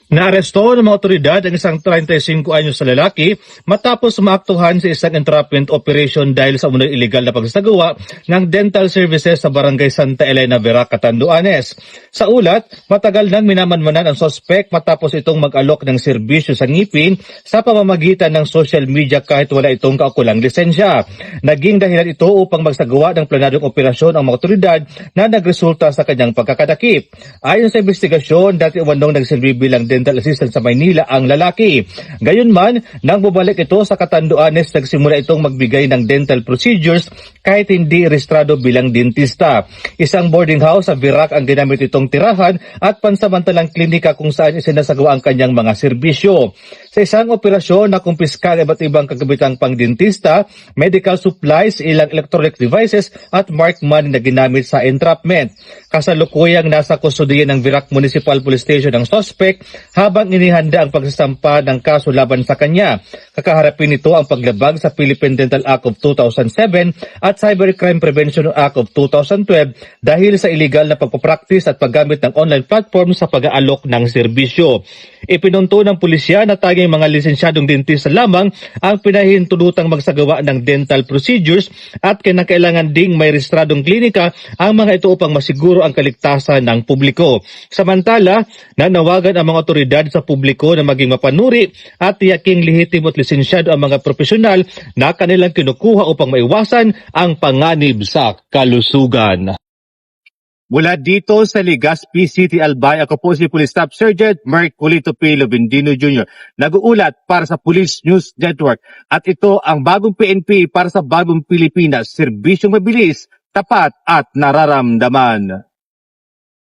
Naaresto ng mga otoridad ang isang 35 anyos na lalaki matapos maaktuhan sa isang entrapment operation dahil sa umano'y illegal na pagsasagawa ng dental services sa barangay Santa Elena, Verac, Catanduanes. Sa ulat, matagal nang minamanmanan ang sospek matapos itong mag-alok ng serbisyo sa ngipin sa pamamagitan ng social media kahit wala itong kaukulang lisensya. Naging dahilan ito upang magsagawa ng planadong operasyon ang mga otoridad na nagresulta sa kanyang pagkakadakip. Ayon sa investigasyon, dati umanong nagsilbi bilang dental assistant sa Maynila ang lalaki. Gayunman, nang bumalik ito sa Catanduanes, nagsimula itong magbigay ng dental procedures kahit hindi rehistrado bilang dentista. Isang boarding house sa Verac ang ginamit itong tirahan at pansamantalang klinika kung saan isinasagawa ang kanyang mga serbisyo. Sa isang operasyon, nakumpiska ang iba't ibang kagamitang pangdentista, medical supplies, ilang electronic devices at marked money na ginamit sa entrapment. Kasalukuyang nasa kustodiya ng Verac Municipal Police Station ang suspect habang inihanda ang pagsasampa ng kaso laban sa kanya. Kakaharapin nito ang paglabag sa Philippine Dental Act of 2007 at Cybercrime Prevention Act of 2012 dahil sa illegal na pagpapractice at paggamit ng online platform sa pag-aalok ng serbisyo. Ipinunto ng pulisya na tanging mga lisensyadong dentista lamang ang pinahintulutang magsagawa ng dental procedures at kinakailangan ding may rehistradong klinika ang mga ito upang masiguro ang kaligtasan ng publiko. Samantala, nanawagan ang mga otoridad sa publiko na maging mapanuri at tiyaking lehitimo at lisensyado ang mga profesional na kanilang kinukuha upang maiwasan ang panganib sa kalusugan. Mula dito sa Legazpi City, Albay, ako po si Police Staff Sergeant Mark Culito P. Lovendino Jr. Nag-uulat para sa Police News Network at ito ang bagong PNP para sa bagong Pilipinas, serbisyong mabilis, tapat at nararamdaman.